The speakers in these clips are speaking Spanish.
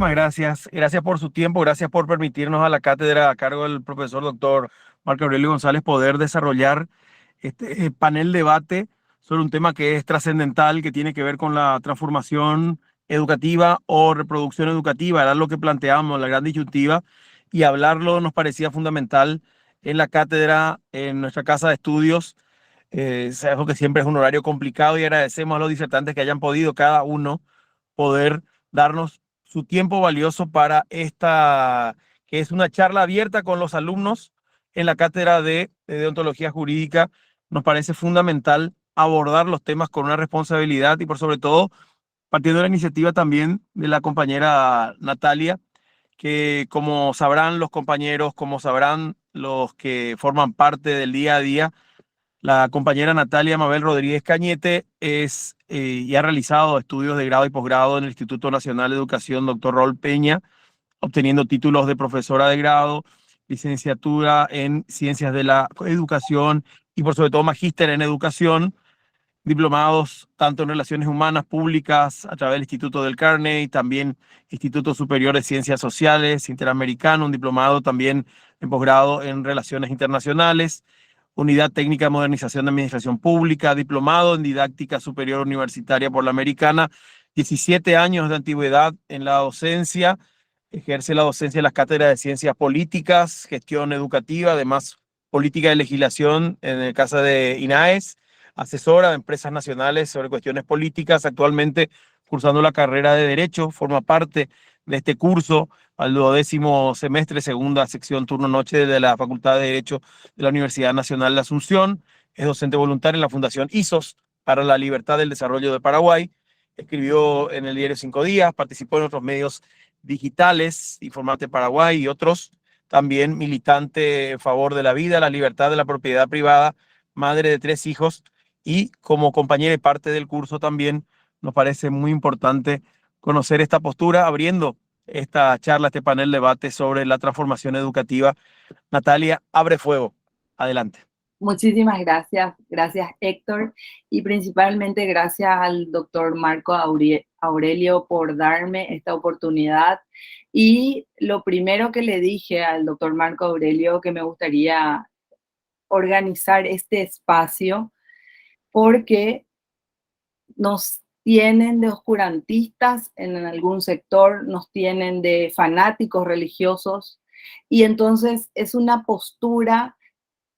muchísimas gracias. Gracias por su tiempo, gracias por permitirnos a la cátedra a cargo del profesor doctor Marco Aurelio González poder desarrollar este panel debate sobre un tema que es trascendental, que tiene que ver con la transformación educativa o reproducción educativa. Era lo que planteamos, la gran disyuntiva, y hablarlo nos parecía fundamental en la cátedra, en nuestra casa de estudios. Sabemos que siempre es un horario complicado y agradecemos a los disertantes que hayan podido cada uno poder darnos su tiempo valioso para esta, que es una charla abierta con los alumnos en la cátedra de deontología jurídica. Nos parece fundamental abordar los temas con una responsabilidad y por sobre todo partiendo de la iniciativa también de la compañera Natalia, que como sabrán los compañeros, como sabrán los que forman parte del día a día, la compañera Natalia Mabel Rodríguez Cañete es y ha realizado estudios de grado y posgrado en el Instituto Nacional de Educación Dr. Raúl Peña, obteniendo títulos de profesora de grado, licenciatura en Ciencias de la Educación y por sobre todo magíster en Educación, diplomados tanto en Relaciones Humanas Públicas a través del Instituto del Carnegie, también Instituto Superior de Ciencias Sociales Interamericano, un diplomado también en posgrado en Relaciones Internacionales, Unidad Técnica de Modernización de Administración Pública, diplomado en Didáctica Superior Universitaria por la Americana, 17 años de antigüedad en la docencia, ejerce la docencia en las cátedras de Ciencias Políticas, Gestión Educativa, además Política de Legislación en el caso de INAES, asesora de empresas nacionales sobre cuestiones políticas, actualmente cursando la carrera de Derecho, forma parte de este curso al 12º semestre, segunda sección turno-noche de la Facultad de Derecho de la Universidad Nacional de Asunción, es docente voluntaria en la Fundación ISOS para la Libertad del Desarrollo de Paraguay, escribió en el diario Cinco Días, participó en otros medios digitales, Informante Paraguay y otros, también militante en favor de la vida, la libertad de la propiedad privada, madre de 3 hijos y como compañera y parte del curso también nos parece muy importante conocer esta postura, abriendo esta charla, este panel de debate sobre la transformación educativa. Natalia, abre fuego. Adelante. Muchísimas gracias, gracias Héctor, y principalmente gracias al doctor Marco Aurelio por darme esta oportunidad. Y lo primero que le dije al doctor Marco Aurelio que me gustaría organizar este espacio porque nos tienen de oscurantistas en algún sector, nos tienen de fanáticos religiosos, y entonces es una postura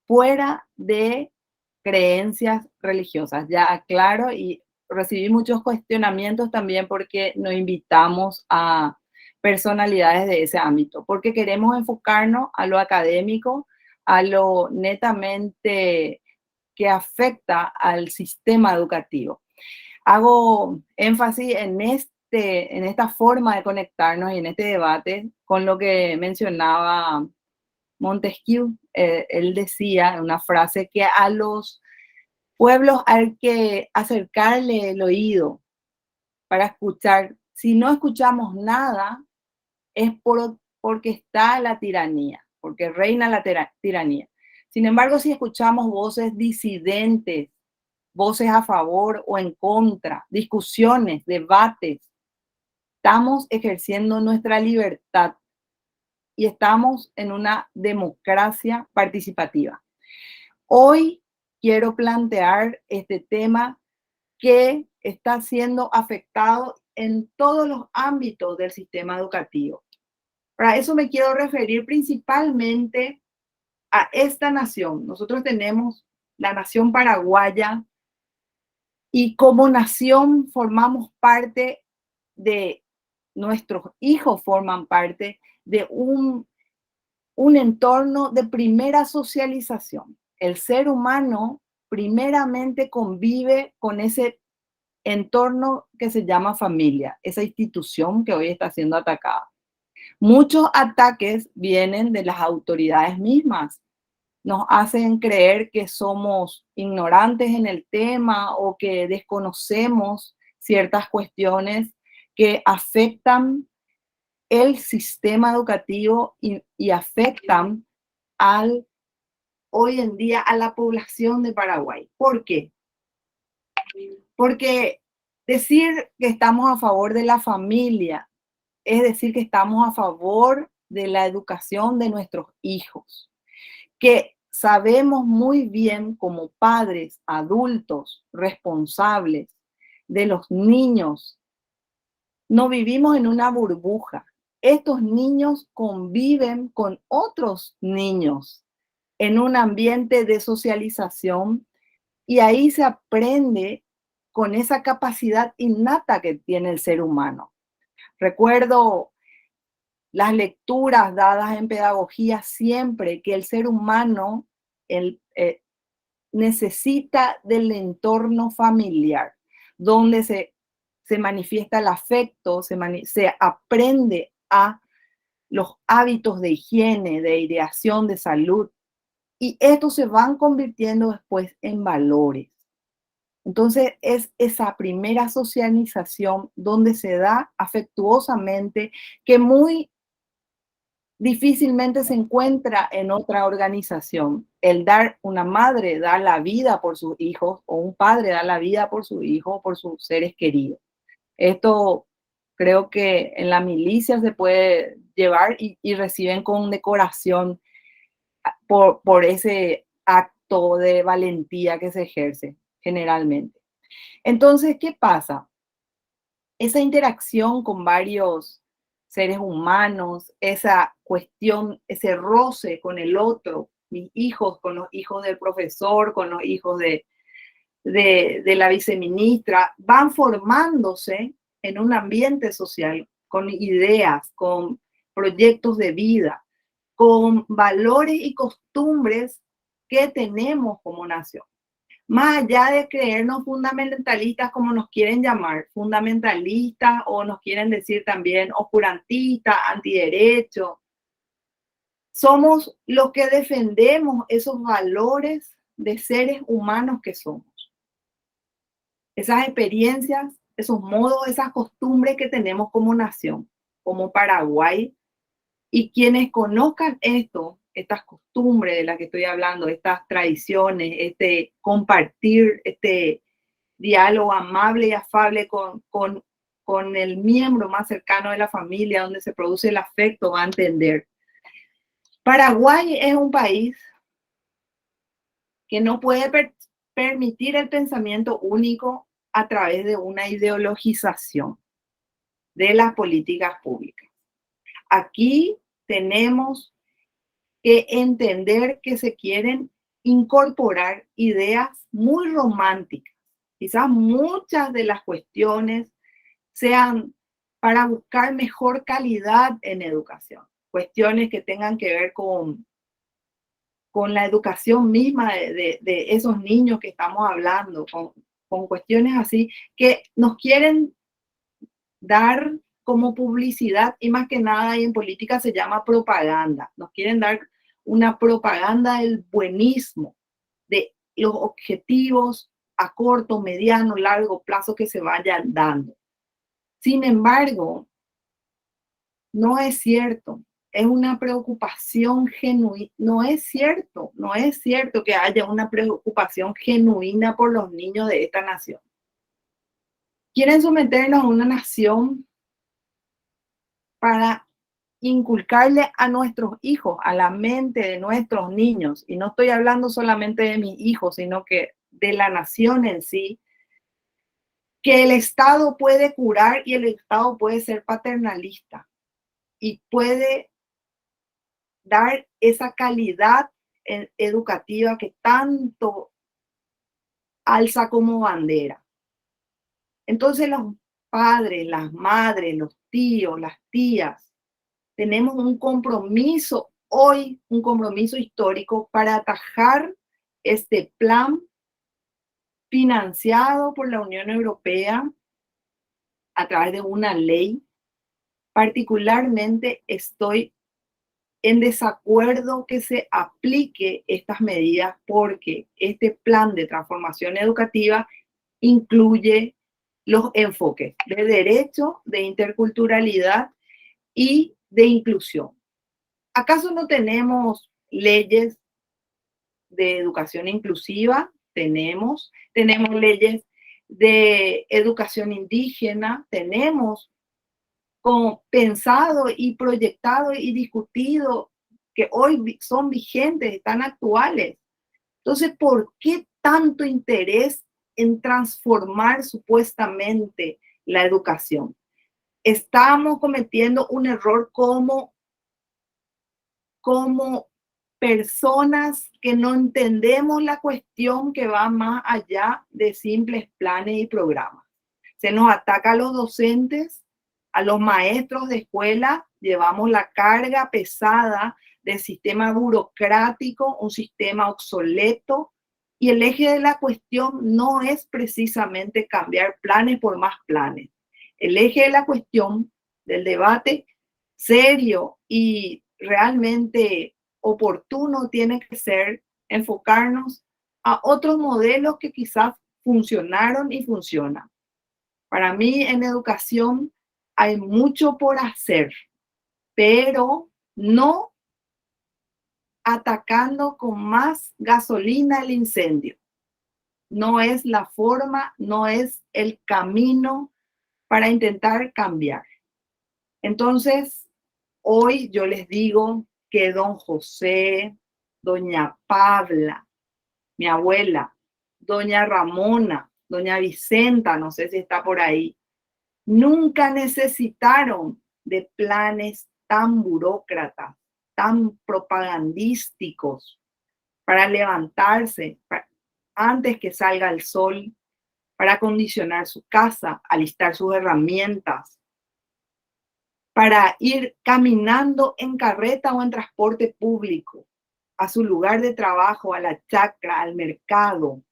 fuera de creencias religiosas. Ya aclaro, y recibí muchos cuestionamientos también porque nos invitamos a personalidades de ese ámbito, porque queremos enfocarnos a lo académico, a lo netamente que afecta al sistema educativo. Hago énfasis en esta forma de conectarnos y en este debate con lo que mencionaba Montesquieu. Él decía en una frase que a los pueblos hay que acercarle el oído para escuchar. Si no escuchamos nada, es porque está la tiranía, porque reina la tiranía. Sin embargo, si escuchamos voces disidentes, voces a favor o en contra, discusiones, debates, estamos ejerciendo nuestra libertad y estamos en una democracia participativa. Hoy quiero plantear este tema que está siendo afectado en todos los ámbitos del sistema educativo. Para eso me quiero referir principalmente a esta nación. Nosotros tenemos la nación paraguaya y como nación formamos parte de, nuestros hijos forman parte de un entorno de primera socialización. El ser humano primeramente convive con ese entorno que se llama familia, esa institución que hoy está siendo atacada. Muchos ataques vienen de las autoridades mismas. Nos hacen creer que somos ignorantes en el tema o que desconocemos ciertas cuestiones que afectan el sistema educativo y afectan hoy en día a la población de Paraguay. ¿Por qué? Porque decir que estamos a favor de la familia es decir que estamos a favor de la educación de nuestros hijos, que sabemos muy bien como padres, adultos, responsables de los niños, no vivimos en una burbuja. Estos niños conviven con otros niños en un ambiente de socialización y ahí se aprende con esa capacidad innata que tiene el ser humano. Recuerdo las lecturas dadas en pedagogía siempre que el ser humano necesita del entorno familiar, donde se manifiesta el afecto, se aprende a los hábitos de higiene, de ideación, de salud, y estos se van convirtiendo después en valores. Entonces es esa primera socialización donde se da afectuosamente, que muy difícilmente se encuentra en otra organización. Una madre da la vida por sus hijos o un padre da la vida por su hijo o por sus seres queridos. Esto creo que en la milicia se puede llevar y reciben condecoración por ese acto de valentía que se ejerce generalmente. Entonces, ¿qué pasa? Esa interacción con varios seres humanos, esa cuestión, ese roce con el otro, mis hijos, con los hijos del profesor, con los hijos de la viceministra, van formándose en un ambiente social, con ideas, con proyectos de vida, con valores y costumbres que tenemos como nación. Más allá de creernos fundamentalistas, como nos quieren llamar, fundamentalistas o nos quieren decir también oscurantistas, antiderechos, somos los que defendemos esos valores de seres humanos que somos. Esas experiencias, esos modos, esas costumbres que tenemos como nación, como Paraguay, y quienes conozcan esto, estas costumbres de las que estoy hablando, estas tradiciones, este compartir, este diálogo amable y afable con el miembro más cercano de la familia, donde se produce el afecto, va a entender. Paraguay es un país que no puede permitir el pensamiento único a través de una ideologización de las políticas públicas. Aquí tenemos que entender que se quieren incorporar ideas muy románticas. Quizás muchas de las cuestiones sean para buscar mejor calidad en educación. Cuestiones que tengan que ver con la educación misma de esos niños que estamos hablando, con cuestiones así que nos quieren dar como publicidad y más que nada y en política se llama propaganda. Nos quieren dar una propaganda del buenismo, de los objetivos a corto, mediano, largo plazo que se vayan dando. Sin embargo, no es cierto. Es una preocupación genuina. No es cierto que haya una preocupación genuina por los niños de esta nación. Quieren someternos a una nación para inculcarle a nuestros hijos, a la mente de nuestros niños, y no estoy hablando solamente de mis hijos, sino que de la nación en sí, que el Estado puede curar y el Estado puede ser paternalista y puede dar esa calidad educativa que tanto alza como bandera. Entonces los padres, las madres, los tíos, las tías, tenemos un compromiso hoy, un compromiso histórico para atajar este plan financiado por la Unión Europea a través de una ley. Particularmente estoy en desacuerdo que se aplique estas medidas porque este plan de transformación educativa incluye los enfoques de derecho, de interculturalidad y de inclusión. ¿Acaso no tenemos leyes de educación inclusiva? Tenemos leyes de educación indígena, tenemos como pensado y proyectado y discutido, que hoy son vigentes, están actuales. Entonces, ¿por qué tanto interés en transformar supuestamente la educación? Estamos cometiendo un error como personas que no entendemos la cuestión que va más allá de simples planes y programas. Se nos ataca a los docentes, a los maestros de escuela, llevamos la carga pesada del sistema burocrático, un sistema obsoleto, y el eje de la cuestión no es precisamente cambiar planes por más planes. El eje de la cuestión del debate serio y realmente oportuno tiene que ser enfocarnos a otros modelos que quizás funcionaron y funcionan. Para mí en educación hay mucho por hacer, pero no atacando con más gasolina el incendio. No es la forma, no es el camino para intentar cambiar. Entonces, hoy yo les digo que don José, doña Pabla, mi abuela, doña Ramona, doña Vicenta, no sé si está por ahí, nunca necesitaron de planes tan burócratas, tan propagandísticos para levantarse antes que salga el sol, para acondicionar su casa, alistar sus herramientas, para ir caminando en carreta o en transporte público a su lugar de trabajo, a la chacra, al mercado.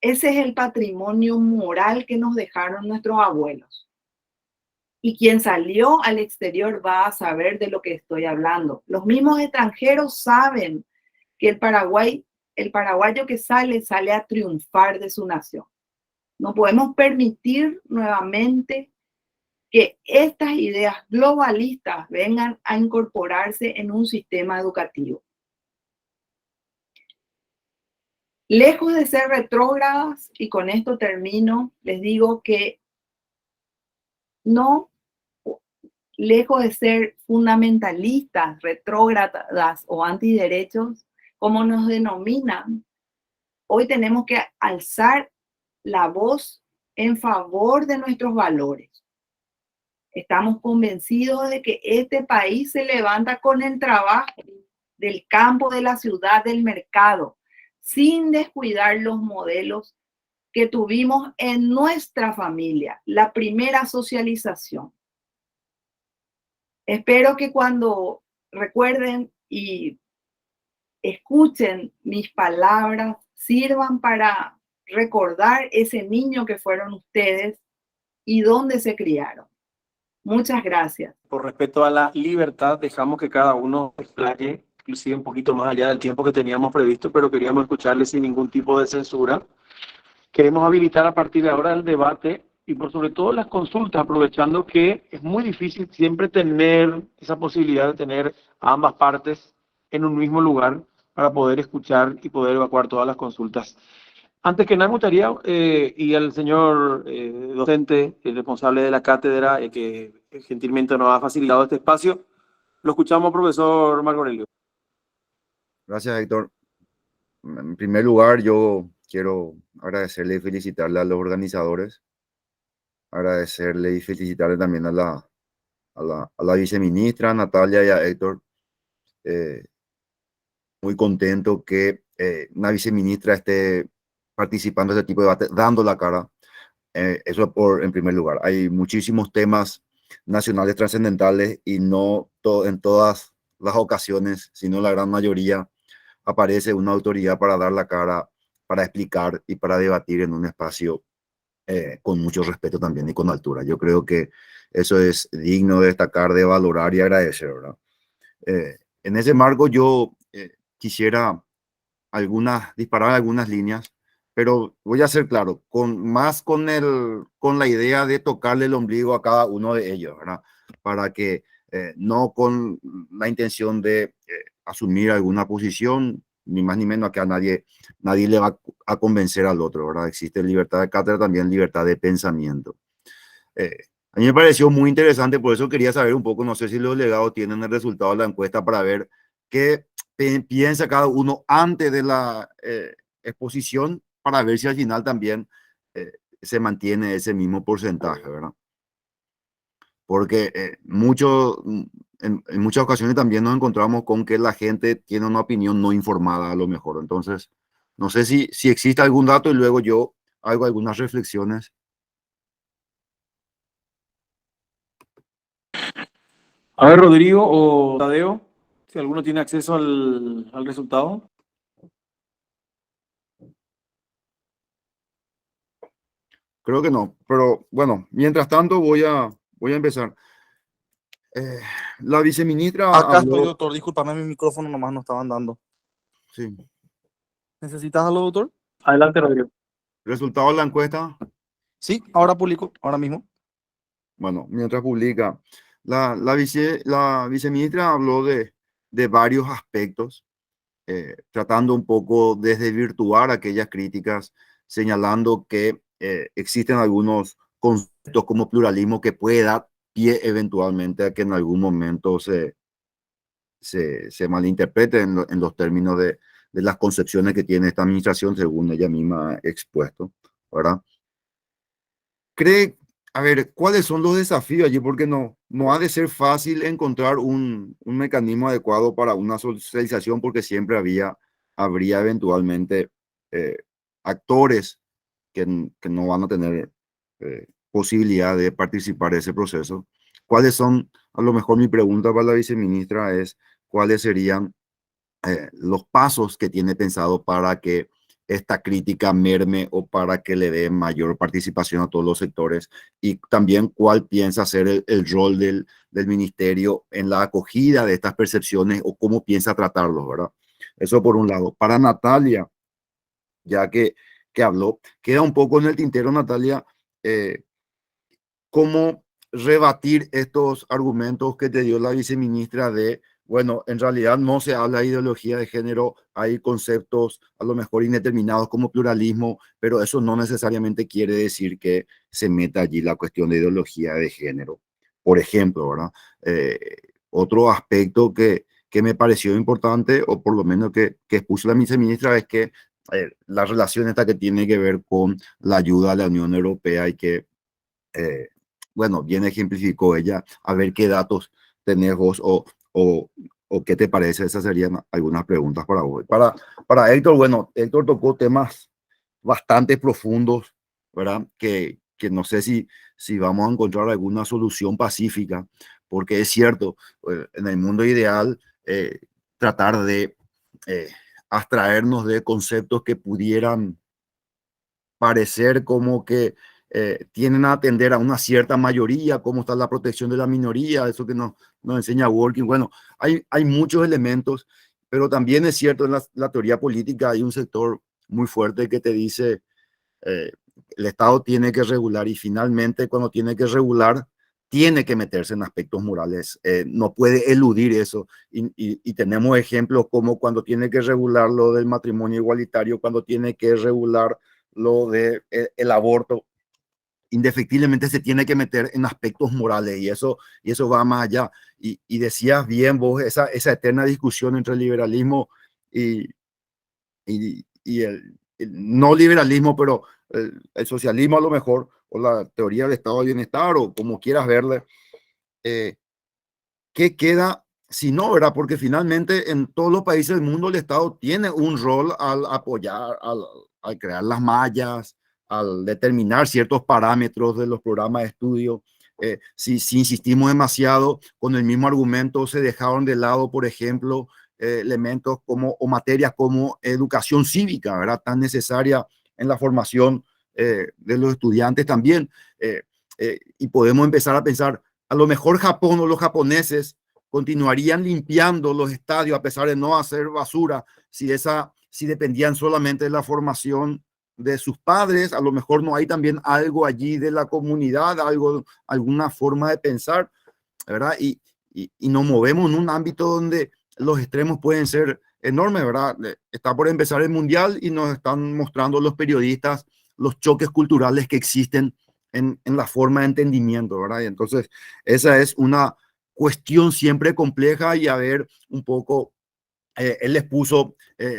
Ese es el patrimonio moral que nos dejaron nuestros abuelos. Y quien salió al exterior va a saber de lo que estoy hablando. Los mismos extranjeros saben que el paraguayo que sale a triunfar de su nación. No podemos permitir nuevamente que estas ideas globalistas vengan a incorporarse en un sistema educativo. Lejos de ser retrógradas, y con esto termino, les digo que no, lejos de ser fundamentalistas, retrógradas o antiderechos, como nos denominan, hoy tenemos que alzar la voz en favor de nuestros valores. Estamos convencidos de que este país se levanta con el trabajo del campo, de la ciudad, del mercado, sin descuidar los modelos que tuvimos en nuestra familia, la primera socialización. Espero que cuando recuerden y escuchen mis palabras, sirvan para recordar ese niño que fueron ustedes y dónde se criaron. Muchas gracias. Por respeto a la libertad, dejamos que cada uno explaye, inclusive un poquito más allá del tiempo que teníamos previsto, pero queríamos escucharle sin ningún tipo de censura. Queremos habilitar a partir de ahora el debate y por sobre todo las consultas, aprovechando que es muy difícil siempre tener esa posibilidad de tener a ambas partes en un mismo lugar para poder escuchar y poder evacuar todas las consultas. Antes que nada, me gustaría, y al señor docente, el responsable de la cátedra, que gentilmente nos ha facilitado este espacio, lo escuchamos, profesor Marco Aurelio. Gracias, Héctor. En primer lugar, yo quiero agradecerle y felicitarle a los organizadores, agradecerle y felicitarle también a la viceministra Natalia y a Héctor. Muy contento que una viceministra esté participando en este tipo de debate, dando la cara. Eso en primer lugar. Hay muchísimos temas nacionales trascendentales y no en todas las ocasiones, sino la gran mayoría, aparece una autoridad para dar la cara, para explicar y para debatir en un espacio con mucho respeto también y con altura. Yo creo que eso es digno de destacar, de valorar y agradecer, ¿verdad? En ese marco yo quisiera disparar algunas líneas, pero voy a ser claro, con la idea de tocarle el ombligo a cada uno de ellos, ¿verdad? Para que no con la intención de asumir alguna posición, ni más ni menos, que a nadie le va a convencer al otro, ¿verdad? Existe libertad de cátedra, también libertad de pensamiento. A mí me pareció muy interesante, por eso quería saber un poco, no sé si los delegados tienen el resultado de la encuesta para ver qué piensa cada uno antes de la exposición, para ver si al final también se mantiene ese mismo porcentaje, ¿verdad? Porque en muchas ocasiones también nos encontramos con que la gente tiene una opinión no informada a lo mejor. Entonces, no sé si existe algún dato y luego yo hago algunas reflexiones. A ver, Rodrigo o Tadeo, si alguno tiene acceso al resultado. Creo que no, pero bueno, mientras tanto voy a empezar. Eh, la viceministra Acá estoy, habló, doctor. Discúlpame, mi micrófono nomás no estaban dando. sí, ¿Necesitas algo, doctor? Adelante, Rodrigo. resultado de la encuesta. Sí, ahora publico, ahora mismo. Bueno, mientras publica, la viceministra habló de varios aspectos, tratando un poco de desvirtuar aquellas críticas, señalando que existen algunos conceptos como pluralismo que puede dar pie eventualmente a que en algún momento se malinterprete en los términos de las concepciones que tiene esta administración, según ella misma ha expuesto, ¿verdad? Cree, a ver, ¿cuáles son los desafíos allí? Porque no ha de ser fácil encontrar un mecanismo adecuado para una socialización, porque siempre habría eventualmente eh, actores que no van a tener posibilidad de participar en ese proceso. ¿Cuáles son, a lo mejor mi pregunta para la viceministra es, cuáles serían los pasos que tiene pensado para que esta crítica merme o para que le dé mayor participación a todos los sectores? Y también cuál piensa ser el rol del ministerio en la acogida de estas percepciones o cómo piensa tratarlos, ¿verdad? Eso por un lado. Para Natalia, ya que habló, queda un poco en el tintero, Natalia, eh, cómo rebatir estos argumentos que te dio la viceministra de, bueno, en realidad no se habla de ideología de género, hay conceptos a lo mejor indeterminados como pluralismo, pero eso no necesariamente quiere decir que se meta allí la cuestión de ideología de género. Por ejemplo, ¿verdad? Eh, otro aspecto que me pareció importante, o por lo menos que expuso la viceministra, es que la relación esta que tiene que ver con la ayuda a la Unión Europea y que eh, bueno, bien ejemplificó ella, a ver qué datos tenés vos o qué te parece. Esas serían algunas preguntas para vos. Para Héctor, bueno, Héctor tocó temas bastante profundos, ¿verdad? Que no sé si vamos a encontrar alguna solución pacífica, porque es cierto, en el mundo ideal, tratar de eh, abstraernos de conceptos que pudieran parecer como que tienen a atender a una cierta mayoría, cómo está la protección de la minoría, eso que nos enseña Working. Bueno, hay muchos elementos, pero también es cierto, en la teoría política hay un sector muy fuerte que te dice eh, el Estado tiene que regular y finalmente cuando tiene que regular, tiene que meterse en aspectos morales, no puede eludir eso. Y tenemos ejemplos como cuando tiene que regular lo del matrimonio igualitario, cuando tiene que regular lo de el aborto, indefectiblemente se tiene que meter en aspectos morales y eso va más allá. Y decías bien vos esa eterna discusión entre el liberalismo y, y el no liberalismo, pero el socialismo a lo mejor, o la teoría del estado de bienestar, o como quieras verle, eh, ¿qué queda si no, verdad? Porque finalmente en todos los países del mundo el Estado tiene un rol al apoyar, al crear las mallas, al determinar ciertos parámetros de los programas de estudio. Si insistimos demasiado con el mismo argumento, se dejaron de lado, por ejemplo, elementos como o materias como educación cívica, ¿verdad? Tan necesaria en la formación de los estudiantes también. Y podemos empezar a pensar, a lo mejor Japón o los japoneses continuarían limpiando los estadios a pesar de no hacer basura si dependían solamente de la formación de sus padres. A lo mejor no hay también algo allí de la comunidad, alguna forma de pensar, ¿verdad? Y nos movemos en un ámbito donde los extremos pueden ser enormes, ¿verdad? Está por empezar el mundial y nos están mostrando los periodistas los choques culturales que existen en la forma de entendimiento, ¿verdad? Y entonces, esa es una cuestión siempre compleja y a ver un poco, él les puso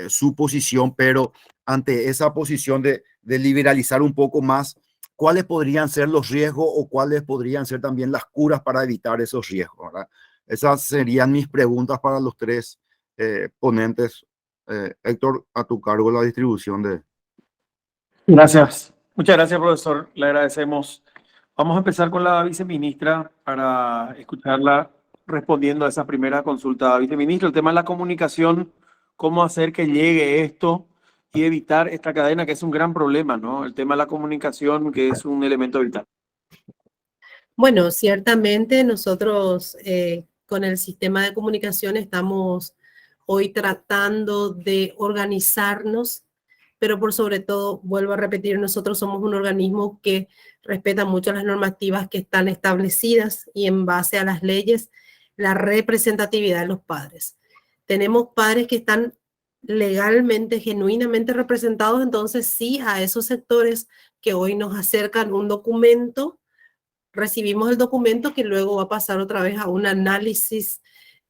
su posición, pero ante esa posición de liberalizar un poco más, ¿cuáles podrían ser los riesgos o cuáles podrían ser también las curas para evitar esos riesgos, ¿verdad? Esas serían mis preguntas para los tres ponentes. Héctor, a tu cargo la distribución de... Gracias. Muchas gracias, profesor. Le agradecemos. Vamos a empezar con la viceministra para escucharla respondiendo a esa primera consulta. Viceministra, el tema de la comunicación, cómo hacer que llegue esto y evitar esta cadena, que es un gran problema, ¿no? El tema de la comunicación, que es un elemento vital. Bueno, ciertamente nosotros con el sistema de comunicación estamos hoy tratando de organizarnos, pero por sobre todo, vuelvo a repetir, nosotros somos un organismo que respeta mucho las normativas que están establecidas y en base a las leyes, la representatividad de los padres. Tenemos padres que están legalmente, genuinamente representados, entonces sí, a esos sectores que hoy nos acercan un documento, recibimos el documento que luego va a pasar otra vez a un análisis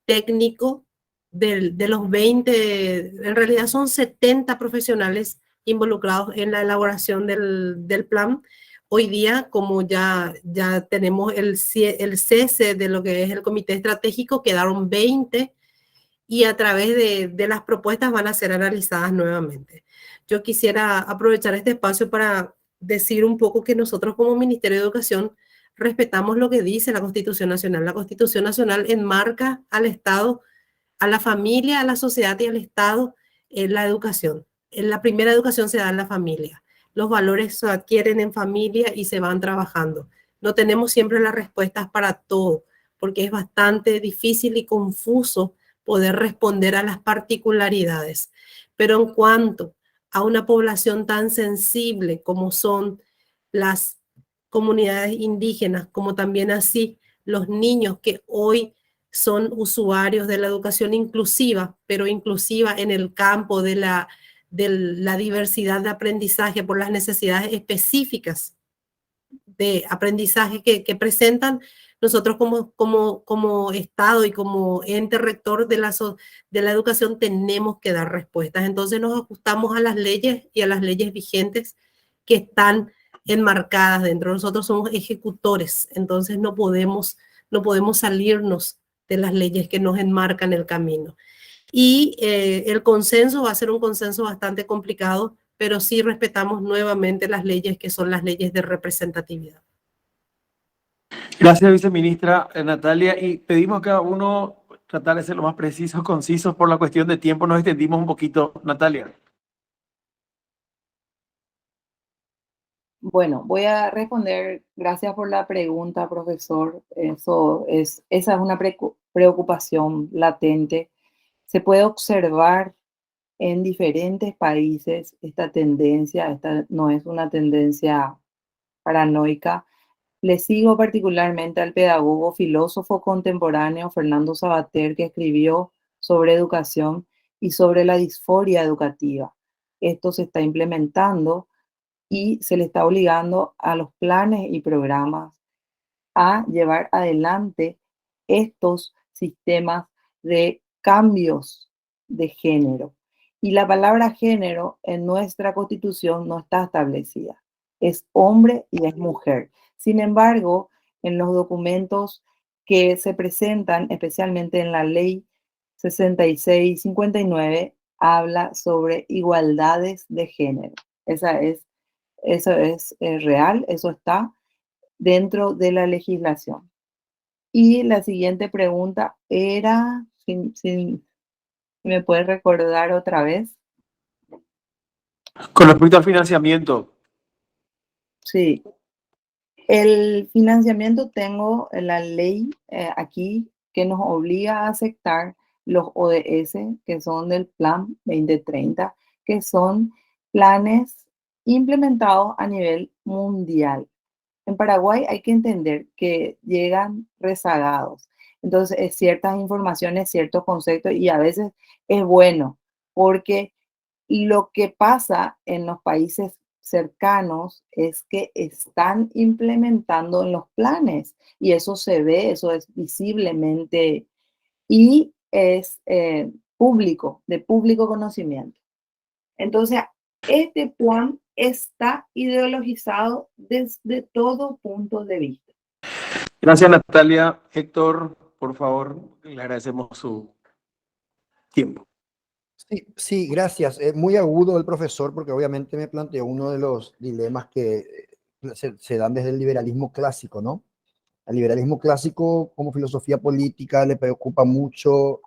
técnico de los 20, en realidad son 70 profesionales involucrados en la elaboración del plan. Hoy día, como ya tenemos el cese de lo que es el comité estratégico, quedaron 20 y a través de las propuestas van a ser analizadas nuevamente. Yo quisiera aprovechar este espacio para decir un poco que nosotros como Ministerio de Educación respetamos lo que dice la Constitución Nacional. La Constitución Nacional enmarca al Estado, a la familia, a la sociedad y al Estado en la educación. En la primera educación se da en la familia. Los valores se adquieren en familia y se van trabajando. No tenemos siempre las respuestas para todo, porque es bastante difícil y confuso poder responder a las particularidades. Pero en cuanto a una población tan sensible como son las comunidades indígenas, como también así los niños que hoy son usuarios de la educación inclusiva, pero inclusiva en el campo de la diversidad de aprendizaje por las necesidades específicas de aprendizaje que presentan. Nosotros como Estado y como ente rector de la educación tenemos que dar respuestas. Entonces nos ajustamos a las leyes y a las leyes vigentes que están enmarcadas dentro. Nosotros somos ejecutores, entonces no podemos salirnos de las leyes que nos enmarcan el camino. Y el consenso va a ser un consenso bastante complicado, pero sí respetamos nuevamente las leyes que son las leyes de representatividad. Gracias, viceministra Natalia. Y pedimos a cada uno tratar de ser lo más precisos, concisos. Por la cuestión de tiempo nos extendimos un poquito. Natalia. Bueno, voy a responder. Gracias por la pregunta, profesor. Esa es una preocupación latente. Se puede observar en diferentes países esta tendencia. Esta no es una tendencia paranoica. Le sigo particularmente al pedagogo, filósofo contemporáneo Fernando Savater, que escribió sobre educación y sobre la disforia educativa. Esto se está implementando y se le está obligando a los planes y programas a llevar adelante estos sistemas de cambios de género. Y la palabra género en nuestra Constitución no está establecida. Es hombre y es mujer. Sin embargo, en los documentos que se presentan, especialmente en la Ley 66/59, habla sobre igualdades de género. Eso es real, eso está dentro de la legislación. Y la siguiente pregunta era, si me puedes recordar otra vez. Con respecto al financiamiento. Sí. El financiamiento, tengo la ley aquí que nos obliga a aceptar los ODS, que son del Plan 2030, que son planes implementados a nivel mundial. En Paraguay hay que entender que llegan rezagados. Entonces, es ciertas informaciones, ciertos conceptos, y a veces es bueno, porque lo que pasa en los países cercanos es que están implementando en los planes y eso se ve, eso es visiblemente y es público, de público conocimiento. Entonces, este plan está ideologizado desde todo punto de vista. Gracias, Natalia. Héctor, por favor, le agradecemos su tiempo. Sí, sí, gracias. Muy agudo el profesor porque obviamente me planteó uno de los dilemas que se dan desde el liberalismo clásico, ¿no? Al liberalismo clásico como filosofía política le preocupa mucho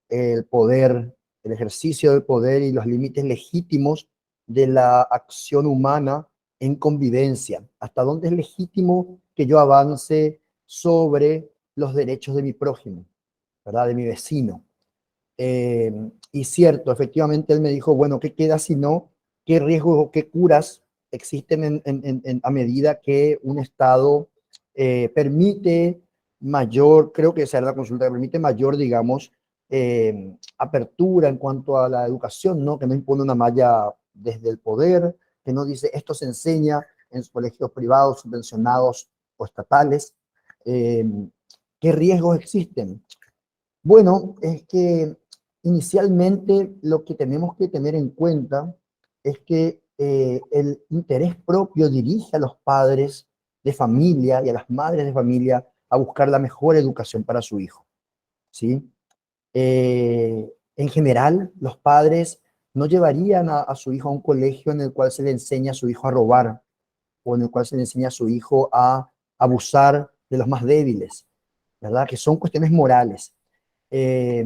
el poder, el ejercicio del poder y los límites legítimos de la acción humana en convivencia. ¿Hasta dónde es legítimo que yo avance sobre los derechos de mi prójimo, ¿verdad? De mi vecino. Y cierto, efectivamente él me dijo, bueno, ¿qué queda si no? ¿Qué riesgos o qué curas existen a medida que un Estado permite mayor, creo que esa era la consulta, permite mayor, digamos, apertura en cuanto a la educación, ¿no? Que no impone una malla desde el poder, que no dice esto se enseña en colegios privados, subvencionados o estatales. ¿Qué riesgos existen? Bueno, es que inicialmente lo que tenemos que tener en cuenta es que el interés propio dirige a los padres de familia y a las madres de familia a buscar la mejor educación para su hijo, ¿sí? En general, los padres no llevarían a su hijo a un colegio en el cual se le enseña a su hijo a robar o en el cual se le enseña a su hijo a abusar de los más débiles, ¿verdad? Que son cuestiones morales. Eh,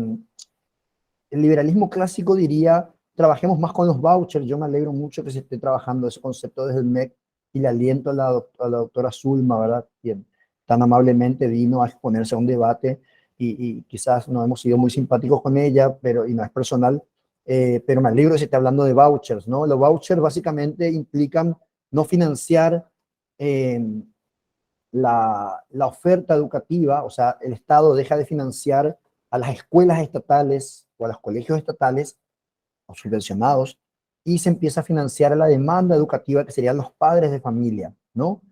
el liberalismo clásico diría, trabajemos más con los vouchers. Yo me alegro mucho que se esté trabajando ese concepto desde el MEC y le aliento a la doctora Zulma, ¿verdad? Quien tan amablemente vino a exponerse a un debate y quizás no hemos sido muy simpáticos con ella, pero, y no es personal, pero me alegro que se esté hablando de vouchers, ¿no? Los vouchers básicamente implican no financiar eh, la oferta educativa, o sea, el Estado deja de financiar a las escuelas estatales o a los colegios estatales o subvencionados y se empieza a financiar a la demanda educativa que serían los padres de familia, ¿no?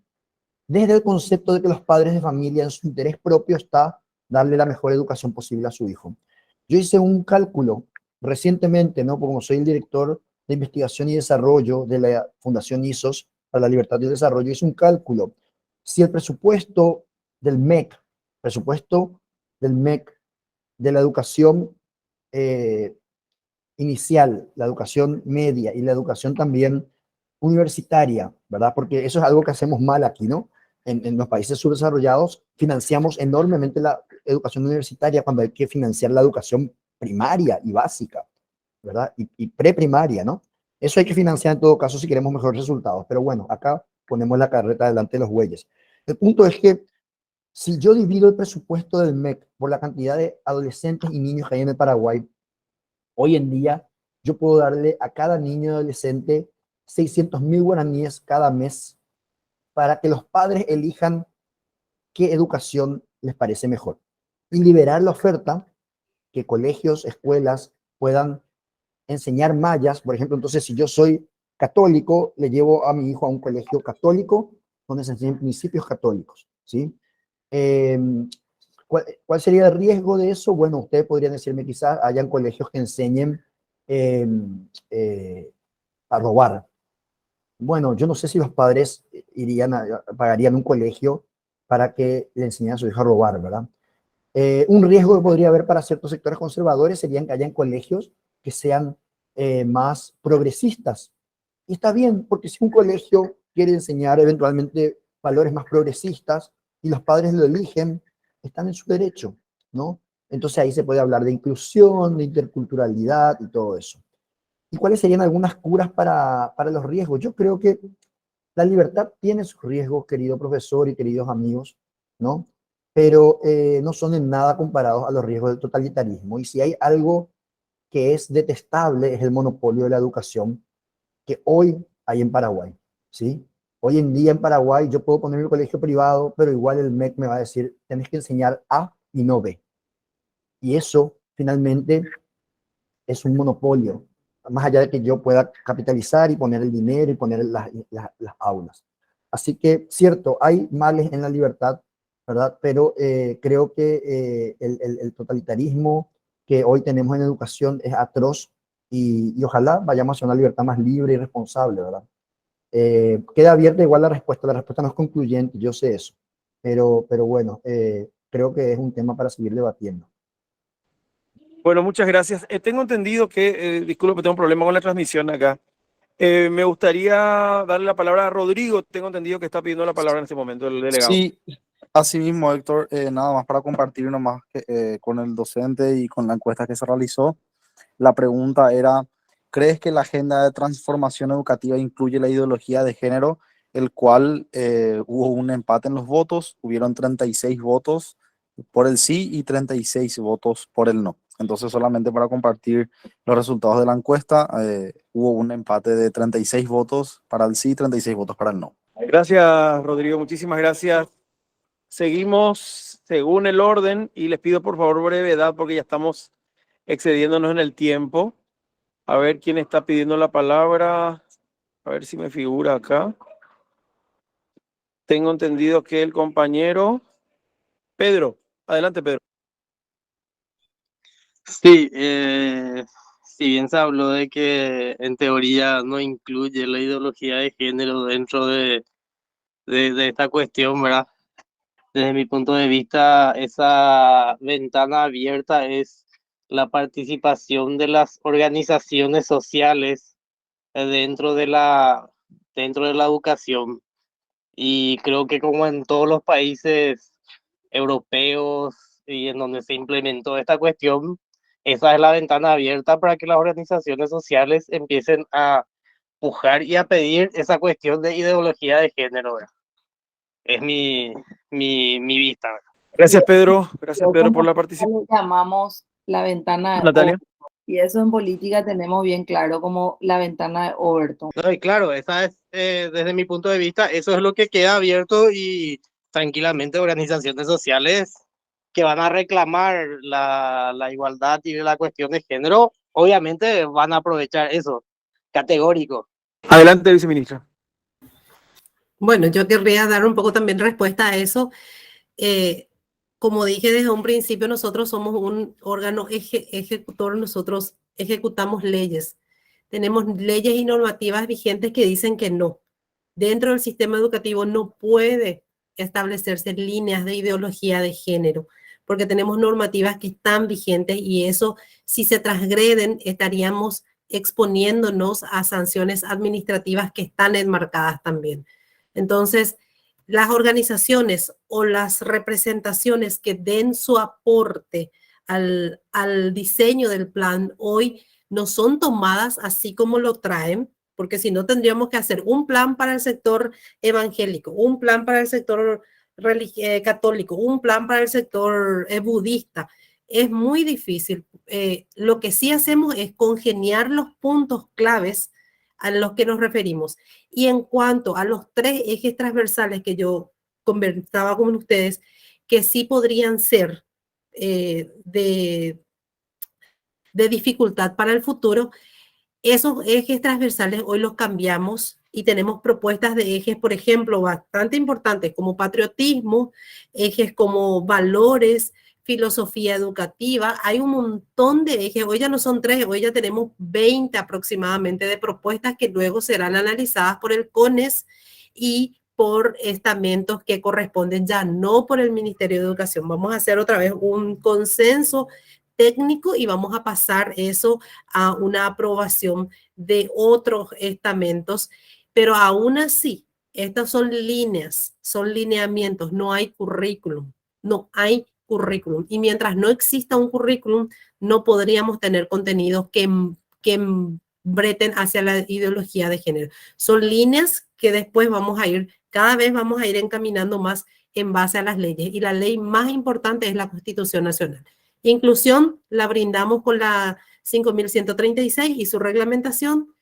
Desde el concepto de que los padres de familia en su interés propio está darle la mejor educación posible a su hijo. Yo hice un cálculo recientemente, ¿no? Como soy el director de investigación y desarrollo de la Fundación ISOS para la Libertad y el Desarrollo, hice un cálculo. Si el presupuesto del MEC, presupuesto del MEC de la educación inicial, la educación media y la educación también universitaria, ¿verdad? Porque eso es algo que hacemos mal aquí, ¿no? En los países subdesarrollados financiamos enormemente la educación universitaria cuando hay que financiar la educación primaria y básica, ¿verdad? Y preprimaria, ¿no? Eso hay que financiar en todo caso si queremos mejores resultados. Pero bueno, acá ponemos la carreta delante de los bueyes. El punto es que si yo divido el presupuesto del MEC por la cantidad de adolescentes y niños que hay en el Paraguay, hoy en día yo puedo darle a cada niño y adolescente 600.000 guaraníes cada mes para que los padres elijan qué educación les parece mejor. Y liberar la oferta, que colegios, escuelas puedan enseñar mallas. Por ejemplo, entonces si yo soy católico, le llevo a mi hijo a un colegio católico donde se enseñan principios católicos, ¿sí? ¿Cuál sería el riesgo de eso? Bueno, ustedes podrían decirme quizás hayan colegios que enseñen a robar. Bueno, yo no sé si los padres pagarían un colegio para que le enseñaran a su hijo a robar, ¿verdad? Un riesgo que podría haber para ciertos sectores conservadores serían que hayan colegios que sean más progresistas. Y está bien, porque si un colegio quiere enseñar eventualmente valores más progresistas y los padres lo eligen, están en su derecho, ¿no? Entonces ahí se puede hablar de inclusión, de interculturalidad y todo eso. ¿Y cuáles serían algunas curas para los riesgos? Yo creo que la libertad tiene sus riesgos, querido profesor y queridos amigos, ¿no? Pero no son en nada comparados a los riesgos del totalitarismo. Y si hay algo que es detestable, es el monopolio de la educación que hoy hay en Paraguay, ¿sí? Hoy en día en Paraguay yo puedo poner el colegio privado, pero igual el MEC me va a decir, tenés que enseñar A y no B. Y eso finalmente es un monopolio. más allá de que yo pueda capitalizar y poner el dinero y poner las aulas. Así que, cierto, hay males en la libertad, ¿verdad? Pero creo que el totalitarismo que hoy tenemos en educación es atroz y ojalá vayamos hacia una libertad más libre y responsable, ¿verdad? Queda abierta igual la respuesta no es concluyente, yo sé eso, pero bueno, creo que es un tema para seguir debatiendo. Bueno, muchas gracias. Tengo entendido que, disculpe, tengo un problema con la transmisión acá. Me gustaría darle la palabra a Rodrigo. Tengo entendido que está pidiendo la palabra en este momento el delegado. Sí, así mismo, Héctor, nada más para compartir nomás con el docente y con la encuesta que se realizó. La pregunta era, ¿crees que la agenda de transformación educativa incluye la ideología de género? El cual hubo un empate en los votos, hubieron 36 votos por el sí y 36 votos por el no. Entonces, solamente para compartir los resultados de la encuesta, hubo un empate de 36 votos para el sí y 36 votos para el no. Gracias, Rodrigo. Muchísimas gracias. Seguimos según el orden y les pido por favor brevedad porque ya estamos excediéndonos en el tiempo. A ver quién está pidiendo la palabra. A ver si me figura acá. Tengo entendido que el compañero Pedro. Adelante, Pedro. Sí, si bien se habló de que en teoría no incluye la ideología de género dentro de esta cuestión, ¿verdad? Desde mi punto de vista, esa ventana abierta es la participación de las organizaciones sociales dentro de la educación. Y creo que como en todos los países europeos y en donde se implementó esta cuestión, esa es la ventana abierta para que las organizaciones sociales empiecen a pujar y a pedir esa cuestión de ideología de género, ¿verdad? Es mi vista, ¿verdad? Gracias, Pedro. Gracias, Lo Pedro, por como la participación. le llamamos la ventana de Natalia. Overton. Y eso en política tenemos bien claro como la ventana de Overton. No, y claro, esa es, desde mi punto de vista, eso es lo que queda abierto y tranquilamente organizaciones sociales que van a reclamar la igualdad y la cuestión de género, obviamente van a aprovechar eso, categórico. Adelante, viceministra. Bueno, yo querría dar un poco también respuesta a eso. Como dije desde un principio, nosotros somos un órgano ejecutor, nosotros ejecutamos leyes. Tenemos leyes y normativas vigentes que dicen que no. Dentro del sistema educativo no puede establecerse líneas de ideología de género, porque tenemos normativas que están vigentes y eso, si se transgreden, estaríamos exponiéndonos a sanciones administrativas que están enmarcadas también. Entonces, las organizaciones o las representaciones que den su aporte al diseño del plan hoy no son tomadas así como lo traen, porque si no tendríamos que hacer un plan para el sector evangélico, un plan para el sector católico, un plan para el sector budista. Es muy difícil. Lo que sí hacemos es congeniar los puntos claves a los que nos referimos. Y en cuanto a los 3 ejes transversales que yo conversaba con ustedes, que sí podrían ser de dificultad para el futuro, esos ejes transversales hoy los cambiamos y tenemos propuestas de ejes, por ejemplo, bastante importantes como patriotismo, ejes como valores, filosofía educativa. Hay un montón de ejes. Hoy ya no son 3, hoy ya tenemos 20 aproximadamente de propuestas que luego serán analizadas por el CONES y por estamentos que corresponden ya no por el Ministerio de Educación. Vamos a hacer otra vez un consenso técnico y vamos a pasar eso a una aprobación de otros estamentos, pero aún así, estas son líneas, son lineamientos, no hay currículum, no hay currículum. Y mientras no exista un currículum, no podríamos tener contenidos que breten hacia la ideología de género. Son líneas que después vamos a ir, cada vez vamos a ir encaminando más en base a las leyes. Y la ley más importante es la Constitución Nacional. Inclusión la brindamos con la 5.136 y su reglamentación.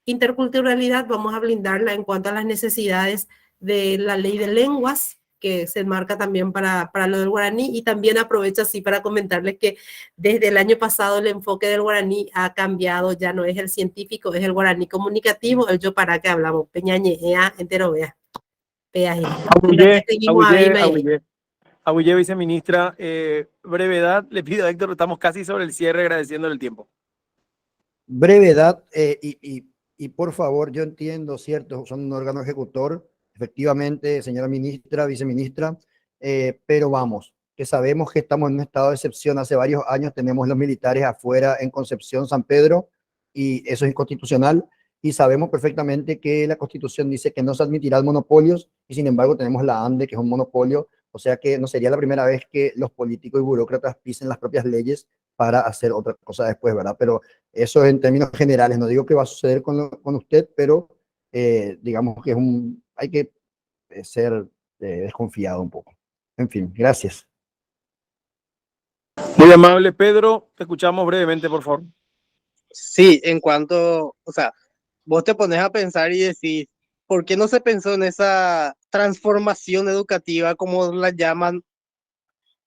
Interculturalidad vamos a blindarla en cuanto a las necesidades de la ley de lenguas que se enmarca también para lo del guaraní, y también aprovecho así para comentarles que desde el año pasado el enfoque del guaraní ha cambiado, ya no es el científico, es el guaraní comunicativo, el yo para que hablamos, peñañe, ea, entero, vea. Abuye, viceministra, brevedad, le pido a Héctor, estamos casi sobre el cierre, agradeciéndole el tiempo. Brevedad, y por favor, yo entiendo, cierto, son un órgano ejecutor, efectivamente, señora ministra, viceministra, pero vamos, que sabemos que estamos en un estado de excepción. Hace varios años tenemos los militares afuera en Concepción, San Pedro, y eso es inconstitucional, y sabemos perfectamente que la Constitución dice que no se admitirán monopolios, y sin embargo tenemos la ANDE, que es un monopolio, o sea que no sería la primera vez que los políticos y burócratas pisen las propias leyes para hacer otra cosa después, ¿verdad? Pero eso en términos generales, no digo que va a suceder con usted, pero digamos que hay que ser desconfiado un poco. En fin, gracias. Muy amable, Pedro, te escuchamos brevemente, por favor. Sí, en cuanto, o sea, vos te pones a pensar y decís, ¿por qué no se pensó en esa transformación educativa, como la llaman,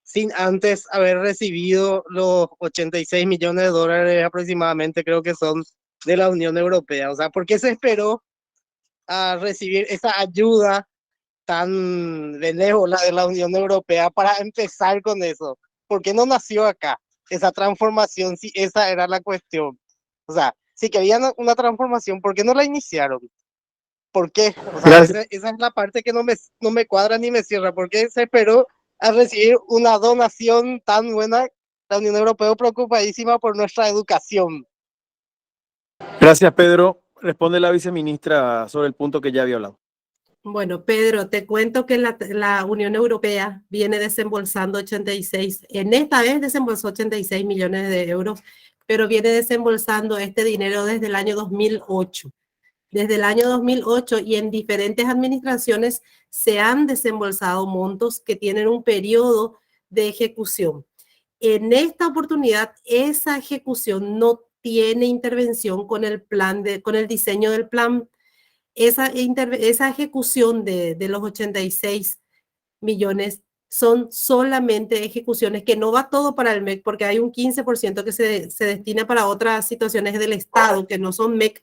sin antes haber recibido los 86 millones de dólares aproximadamente, creo que son, de la Unión Europea? O sea, ¿por qué se esperó a recibir esa ayuda tan benévola de la Unión Europea para empezar con eso? ¿Por qué no nació acá esa transformación si esa era la cuestión? O sea, si querían una transformación, ¿por qué no la iniciaron? ¿Por qué? O sea, esa es la parte que no me cuadra ni me cierra. ¿Por qué se esperó a recibir una donación tan buena? La Unión Europea preocupadísima por nuestra educación. Gracias, Pedro. Responde la viceministra sobre el punto que ya había hablado. Bueno, Pedro, te cuento que la Unión Europea viene desembolsando 86, en esta vez desembolsó 86 millones de euros, pero viene desembolsando este dinero desde el año 2008. Desde el año 2008, y en diferentes administraciones se han desembolsado montos que tienen un periodo de ejecución. En esta oportunidad, esa ejecución no tiene intervención con el con el diseño del plan. Esa ejecución de los 86 millones son solamente ejecuciones, que no va todo para el MEC, porque hay un 15% que se destina para otras situaciones del Estado que no son MEC,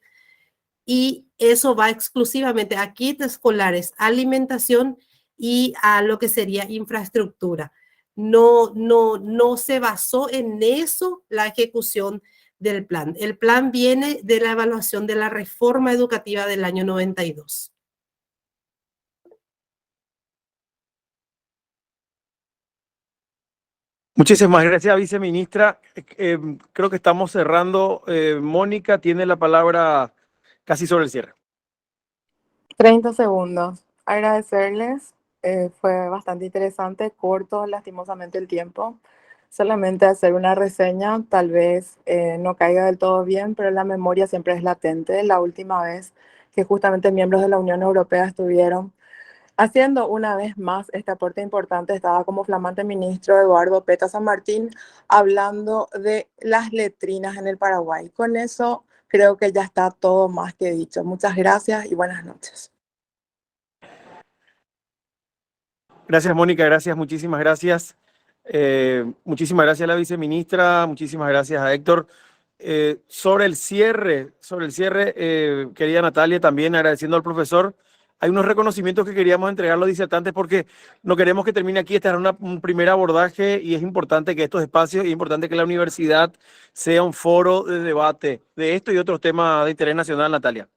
y eso va exclusivamente a kits escolares, alimentación y a lo que sería infraestructura. No se basó en eso la ejecución del plan. El plan viene de la evaluación de la reforma educativa del año 92. Muchísimas gracias, viceministra. Creo que estamos cerrando. Mónica tiene la palabra casi sobre el cierre. 30 segundos. Agradecerles. Fue bastante interesante, corto lastimosamente el tiempo. Solamente hacer una reseña, tal vez no caiga del todo bien, pero la memoria siempre es latente. La última vez que justamente miembros de la Unión Europea estuvieron haciendo una vez más este aporte importante, estaba como flamante ministro Eduardo Peta San Martín hablando de las letrinas en el Paraguay. Con eso creo que ya está todo más que dicho. Muchas gracias y buenas noches. Gracias, Mónica. Gracias, muchísimas gracias. Muchísimas gracias a la viceministra. Muchísimas gracias a Héctor. Sobre el cierre, querida Natalia, también agradeciendo al profesor. Hay unos reconocimientos que queríamos entregar a los disertantes porque no queremos que termine aquí. Este era un primer abordaje y es importante que estos espacios, y es importante que la universidad sea un foro de debate de esto y otros temas de interés nacional, Natalia.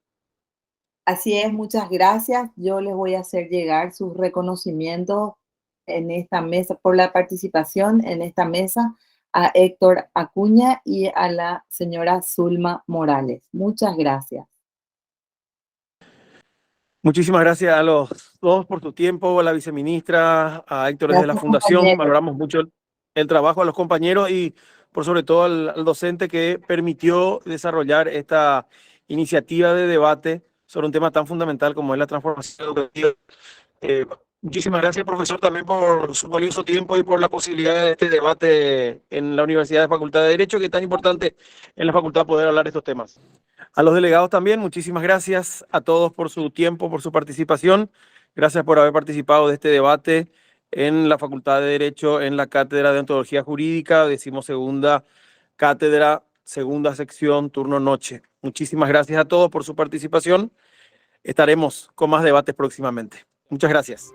Así es, muchas gracias. Yo les voy a hacer llegar sus reconocimientos en esta mesa, por la participación en esta mesa, a Héctor Acuña y a la señora Zulma Morales. Muchas gracias. Muchísimas gracias a los dos por tu tiempo, a la viceministra, a Héctor desde la Fundación. Compañeros. Valoramos mucho el trabajo, a los compañeros y por sobre todo al docente que permitió desarrollar esta iniciativa de debate sobre un tema tan fundamental como es la transformación educativa. Muchísimas gracias, profesor, también por su valioso tiempo y por la posibilidad de este debate en la Universidad de Facultad de Derecho, que es tan importante en la facultad poder hablar de estos temas. A los delegados también, muchísimas gracias a todos por su tiempo, por su participación. Gracias por haber participado de este debate en la Facultad de Derecho, en la Cátedra de Ontología Jurídica, 12ª Cátedra, segunda sección, turno noche. Muchísimas gracias a todos por su participación. Estaremos con más debates próximamente. Muchas gracias.